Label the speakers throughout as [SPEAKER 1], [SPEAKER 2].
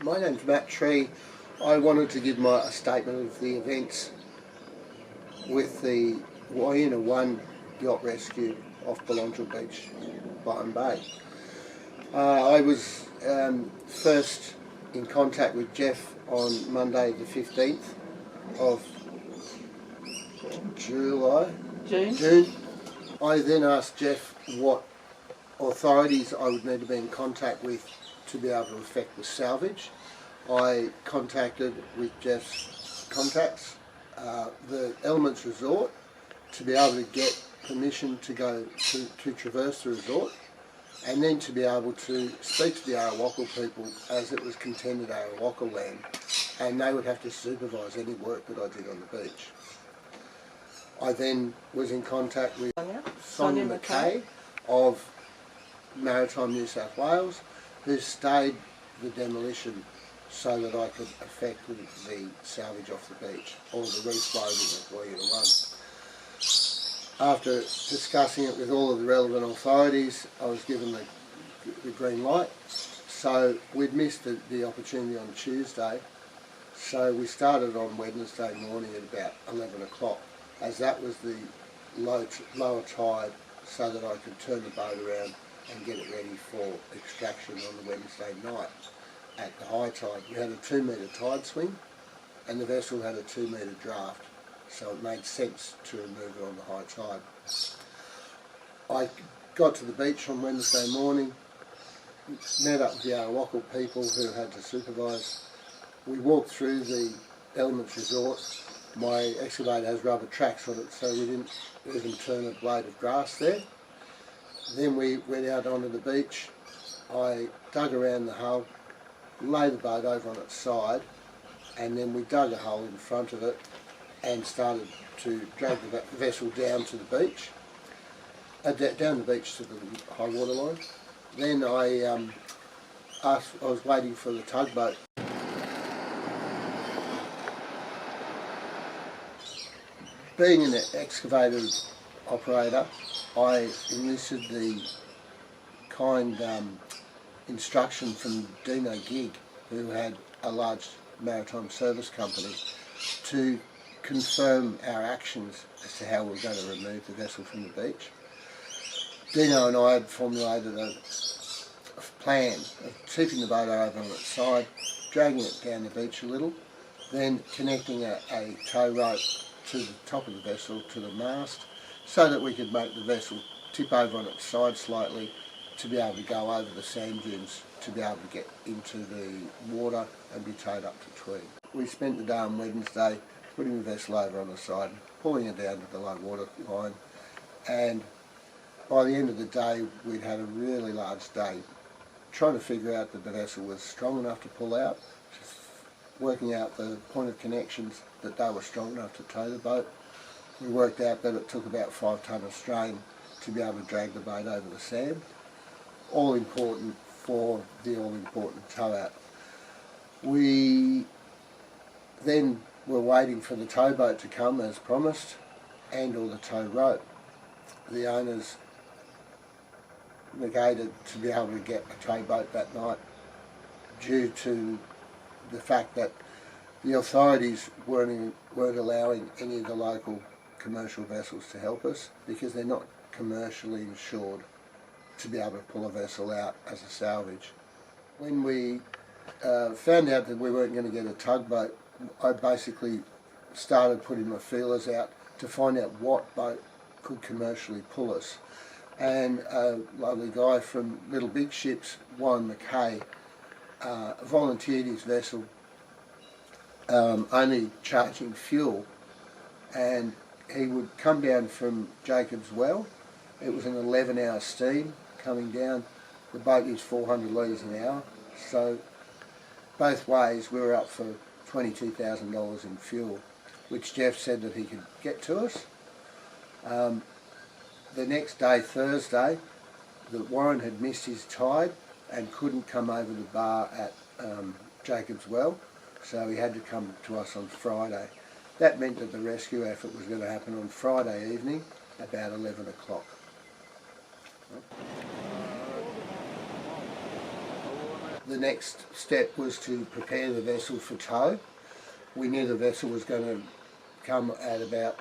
[SPEAKER 1] My name's Matt Tree. I wanted to give a statement of the events with the Wyuna 1 yacht rescue off Belongil Beach, Byron Bay. I was first in contact with Jeff on Monday the 15th of June. I then asked Jeff what authorities I would need to be in contact with to be able to effect the salvage. I contacted with Jeff's contacts the Elements Resort to be able to get permission to go to traverse the resort, and then to be able to speak to the Arawaka people, as it was contended Arawaka land, and they would have to supervise any work that I did on the beach. I then was in contact with Sonia McKay of Maritime New South Wales, who stayed the demolition so that I could effect the salvage off the beach, or the refloating of Wyuna 1. After discussing it with all of the relevant authorities, I was given the green light. So we'd missed the opportunity on Tuesday, so we started on Wednesday morning at about 11 o'clock, as that was the lower tide, so that I could turn the boat around and get it ready for extraction on the Wednesday night. At the high tide, we had a 2 metre tide swing, and the vessel had a 2 metre draft, so it made sense to remove it on the high tide. I got to the beach on Wednesday morning, met up with the Arawaka people who had to supervise. We walked through the Elements Resort. My excavator has rubber tracks on it, so we didn't even turn a blade of grass there. Then we went out onto the beach. I dug around the hull, lay the boat over on its side, and then we dug a hole in front of it and started to drag the vessel down to the beach, down the beach to the high water line. Then I was waiting for the tugboat. Being an excavator operator, I enlisted the kind instruction from Dino Gig, who had a large maritime service company, to confirm our actions as to how we were going to remove the vessel from the beach. Dino and I had formulated a plan of keeping the boat over on its side, dragging it down the beach a little, then connecting a tow rope to the top of the vessel to the mast, so that we could make the vessel tip over on its side slightly to be able to go over the sand dunes to be able to get into the water and be towed up to Tweed. We spent the day on Wednesday putting the vessel over on the side, pulling it down to the low water line, and by the end of the day we'd had a really large day trying to figure out that the vessel was strong enough to pull out, working out the point of connections that they were strong enough to tow the boat. We worked out that it took about 5 tonne of strain to be able to drag the boat over the sand. All important for the all-important tow out. We then were waiting for the towboat to come as promised, and or the tow rope. The owners negated to be able to get a towboat that night due to the fact that the authorities weren't allowing any of the local commercial vessels to help us, because they're not commercially insured to be able to pull a vessel out as a salvage. When we found out that we weren't going to get a tugboat, I basically started putting my feelers out to find out what boat could commercially pull us. And a lovely guy from Little Big Ships, Wyuna McKay, volunteered his vessel, only charging fuel, and he would come down from Jacob's Well. It was an 11-hour steam coming down. The boat used 400 litres an hour, so both ways we were up for $22,000 in fuel, which Jeff said that he could get to us. The next day, Thursday, the Warren had missed his tide and couldn't come over the bar at Jacob's Well, so he had to come to us on Friday. That meant that the rescue effort was going to happen on Friday evening about 11 o'clock. the next step was to prepare the vessel for tow. We knew the vessel was going to come at about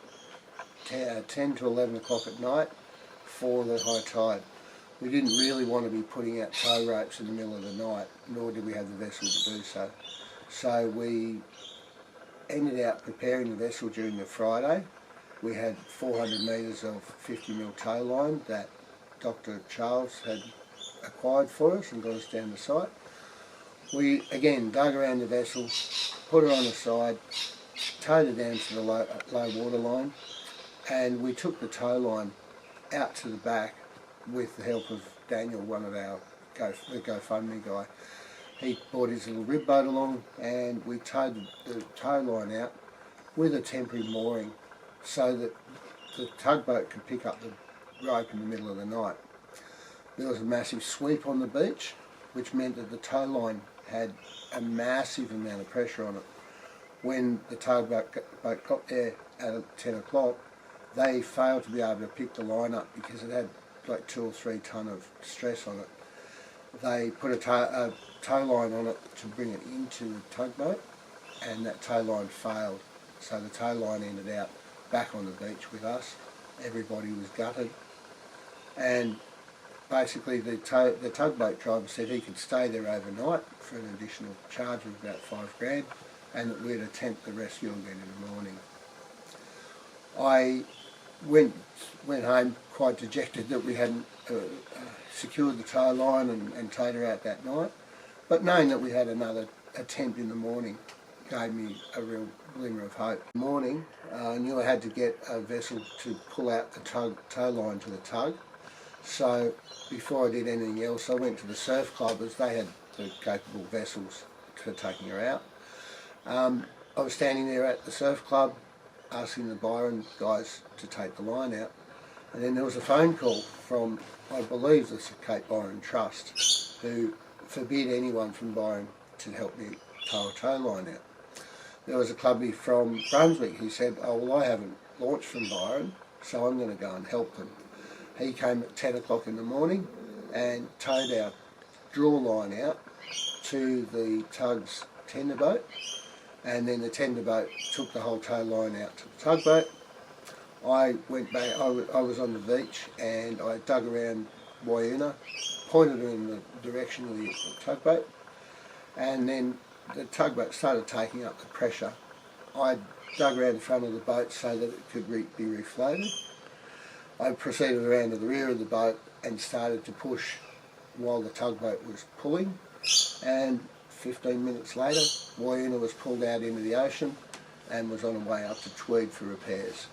[SPEAKER 1] 10 to 11 o'clock at night for the high tide. We didn't really want to be putting out tow ropes in the middle of the night, nor did we have the vessel to do so. So we ended up preparing the vessel during the Friday. We had 400 metres of 50mm tow line that Dr. Charles had acquired for us and got us down the site. We again dug around the vessel, put her on the side, towed her down to the low water line, and we took the tow line out to the back with the help of Daniel, one of our the GoFundMe guy. He brought his little rib boat along, and we towed the tow line out with a temporary mooring so that the tugboat could pick up the rope in the middle of the night. There was a massive sweep on the beach, which meant that the tow line had a massive amount of pressure on it. When the tugboat got there at 10 o'clock, they failed to be able to pick the line up because it had like 2 or 3 tonne of stress on it. They put a tow line on it to bring it into the tugboat, and that tow line failed. So the tow line ended up back on the beach with us. Everybody was gutted, and basically the tugboat driver said he could stay there overnight for an additional charge of about $5,000, and that we'd attempt the rescue again in the morning. I went home quite dejected that we hadn't secured the tow line and towed her out that night, but knowing that we had another attempt in the morning gave me a real glimmer of hope. In the morning, I knew I had to get a vessel to pull out the tow line to the tug, so before I did anything else I went to the surf club, as they had the capable vessels for taking her out. I was standing there at the surf club asking the Byron guys to take the line out, and then there was a phone call from, I believe, the Cape Byron Trust, who forbid anyone from Byron to help me tow a tow line out. There was a clubby from Brunswick who said, oh well, I haven't launched from Byron, so I'm going to go and help them. He came at 10 o'clock in the morning and towed our draw line out to the tug's tender boat, and then the tender boat took the whole tow line out to the tugboat. I went back, I was on the beach, and I dug around Wyuna, pointed her in the direction of the tugboat, and then the tugboat started taking up the pressure. I dug around the front of the boat so that it could be refloated. I proceeded around to the rear of the boat and started to push while the tugboat was pulling, and 15 minutes later Wyuna was pulled out into the ocean and was on her way up to Tweed for repairs.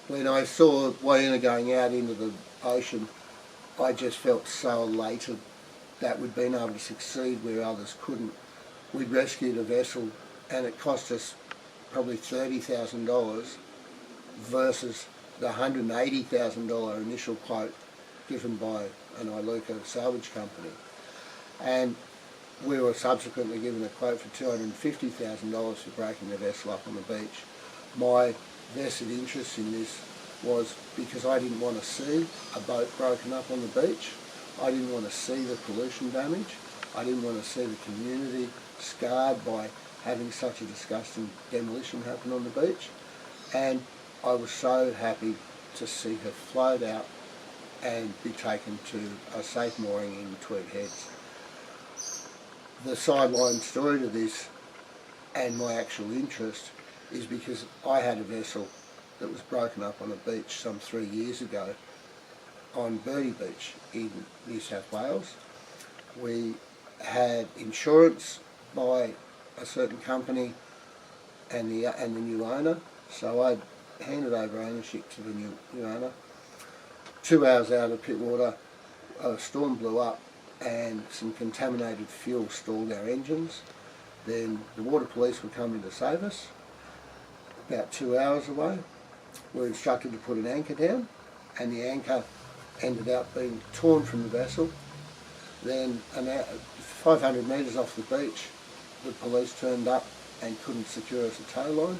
[SPEAKER 1] When I saw Wyuna going out into the ocean, I just felt so elated that we'd been able to succeed where others couldn't. We'd rescued a vessel, and it cost us probably $30,000 versus the $180,000 initial quote given by an Iluka salvage company. And we were subsequently given a quote for $250,000 for breaking the vessel up on the beach. My vested interest in this was because I didn't want to see a boat broken up on the beach. I didn't want to see the pollution damage. I didn't want to see the community scarred by having such a disgusting demolition happen on the beach. And I was so happy to see her float out and be taken to a safe mooring in Tweed Heads. The sideline story to this, and my actual interest, is because I had a vessel that was broken up on a beach some 3 years ago on Birdie Beach in New South Wales. We had insurance by a certain company and the new owner, so I handed over ownership to the new owner. 2 hours out of Pittwater, a storm blew up and some contaminated fuel stalled our engines. Then the water police were coming to save us, about 2 hours away. were instructed to put an anchor down, and the anchor ended up being torn from the vessel. Then 500 metres off the beach, the police turned up and couldn't secure us a tow line,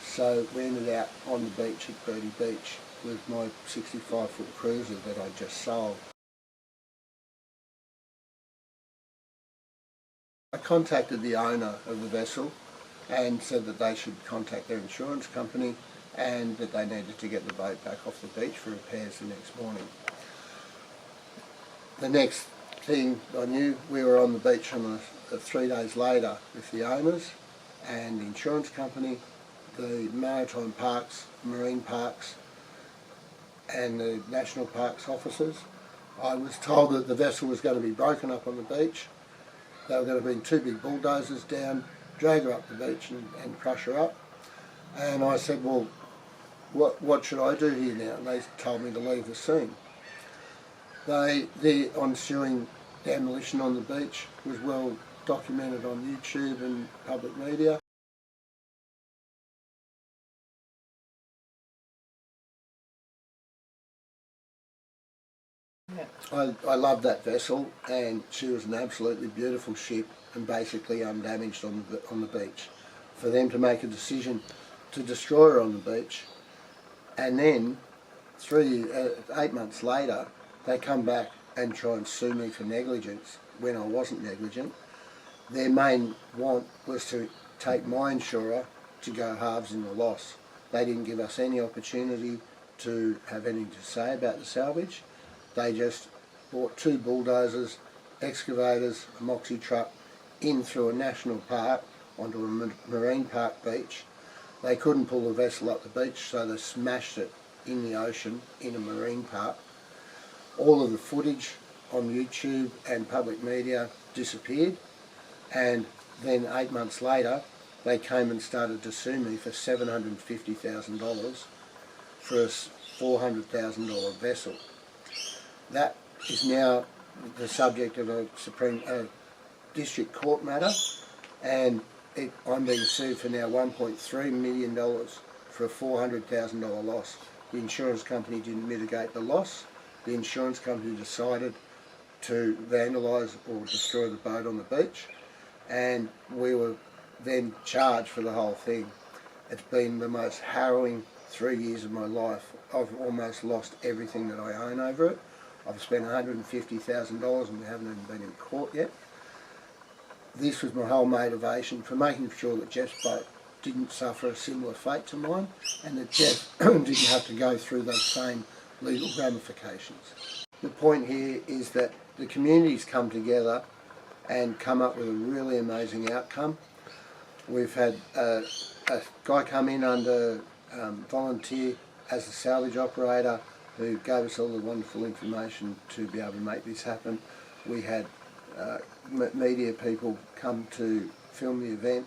[SPEAKER 1] so we ended up on the beach at Birdie Beach with my 65-foot cruiser that I just sold. I contacted the owner of the vessel and said that they should contact their insurance company and that they needed to get the boat back off the beach for repairs the next morning. The next thing I knew, we were on the beach on 3 days later with the owners and the insurance company, the maritime parks, marine parks and the national parks officers. I was told that the vessel was going to be broken up on the beach. They were going to bring 2 big bulldozers down, drag her up the beach and crush her up. And I said, well, what should I do here now? And they told me to leave the scene. The ensuing demolition on the beach was well documented on YouTube and public media. I loved that vessel, and she was an absolutely beautiful ship and basically undamaged on the beach. For them to make a decision to destroy her on the beach, and then 8 months later they come back and try and sue me for negligence when I wasn't negligent. Their main want was to take my insurer to go halves in the loss. They didn't give us any opportunity to have anything to say about the salvage. They just brought 2 bulldozers, excavators, a moxie truck in through a national park onto a marine park beach. They couldn't pull the vessel up the beach, so they smashed it in the ocean in a marine park. All of the footage on YouTube and public media disappeared, and then 8 months later they came and started to sue me for $750,000 for a $400,000 vessel. That is now the subject of a district court matter, and I'm being sued for now $1.3 million for a $400,000 loss. The insurance company didn't mitigate the loss. The insurance company decided to vandalise or destroy the boat on the beach, and we were then charged for the whole thing. It's been the most harrowing 3 years of my life. I've almost lost everything that I own over it. I've spent $150,000 and we haven't even been in court yet. This was my whole motivation for making sure that Jeff's boat didn't suffer a similar fate to mine, and that Jeff didn't have to go through those same legal ramifications. The point here is that the community's come together and come up with a really amazing outcome. We've had a guy come in under volunteer as a salvage operator who gave us all the wonderful information to be able to make this happen. We had media people come to film the event.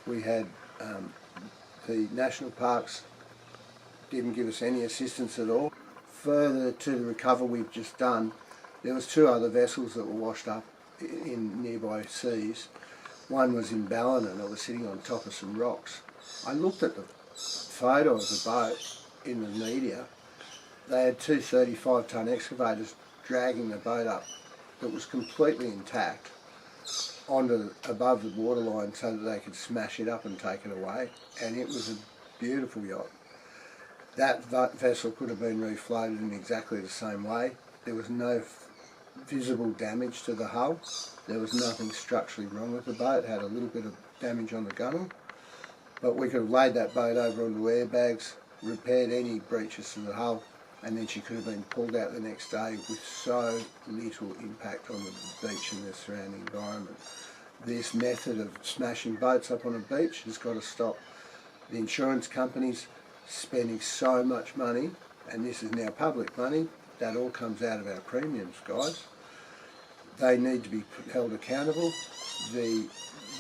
[SPEAKER 1] We had the national parks didn't give us any assistance at all. Further to the recovery we've just done, there was 2 other vessels that were washed up in nearby seas. One was in Ballina and I was sitting on top of some rocks. I looked at the photo of the boat in the media. They had 2 35-tonne excavators dragging the boat up that was completely intact above the waterline so that they could smash it up and take it away, and it was a beautiful yacht. That vessel could have been refloated in exactly the same way. There was no visible damage to the hull. There was nothing structurally wrong with the boat. It had a little bit of damage on the gunnel, but we could have laid that boat over onto airbags, repaired any breaches to the hull, and then she could have been pulled out the next day with so little impact on the beach and the surrounding environment. This method of smashing boats up on a beach has got to stop. The insurance companies spending so much money, and this is now public money, that all comes out of our premiums, guys. They need to be held accountable. The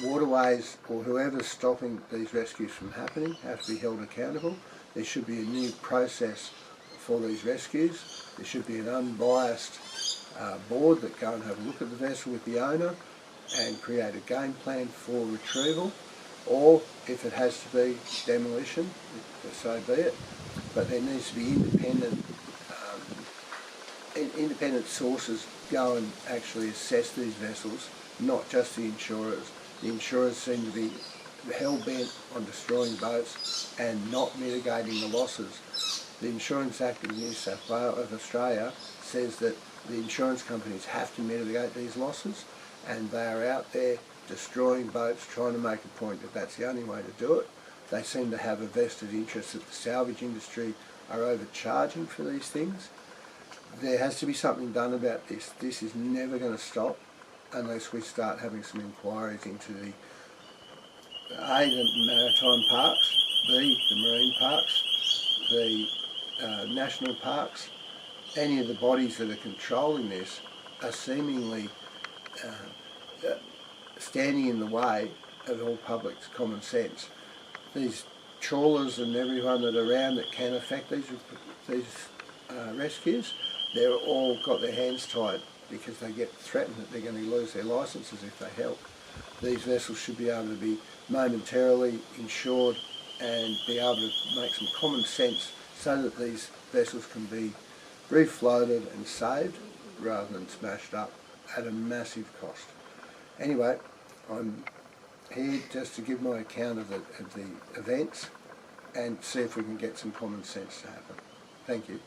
[SPEAKER 1] waterways or whoever's stopping these rescues from happening have to be held accountable. There should be a new process for these rescues. There should be an unbiased board that go and have a look at the vessel with the owner and create a game plan for retrieval, or if it has to be demolition, so be it. but there needs to be independent sources go and actually assess these vessels, not just the insurers. The insurers seem to be hell-bent on destroying boats and not mitigating the losses. The Insurance Act of New South Wales of Australia says that the insurance companies have to mitigate these losses, and they are out there destroying boats, trying to make a point that that's the only way to do it. They seem to have a vested interest that the salvage industry are overcharging for these things. There has to be something done about this. This is never going to stop unless we start having some inquiries into the maritime parks, the marine parks, the national parks. Any of the bodies that are controlling this are seemingly standing in the way of all public's common sense. These trawlers and everyone that are around that can affect these rescues, they're all got their hands tied because they get threatened that they're going to lose their licences if they help. These vessels should be able to be momentarily insured and be able to make some common sense so that these vessels can be refloated and saved rather than smashed up at a massive cost. Anyway, I'm here just to give my account of the events and see if we can get some common sense to happen. Thank you.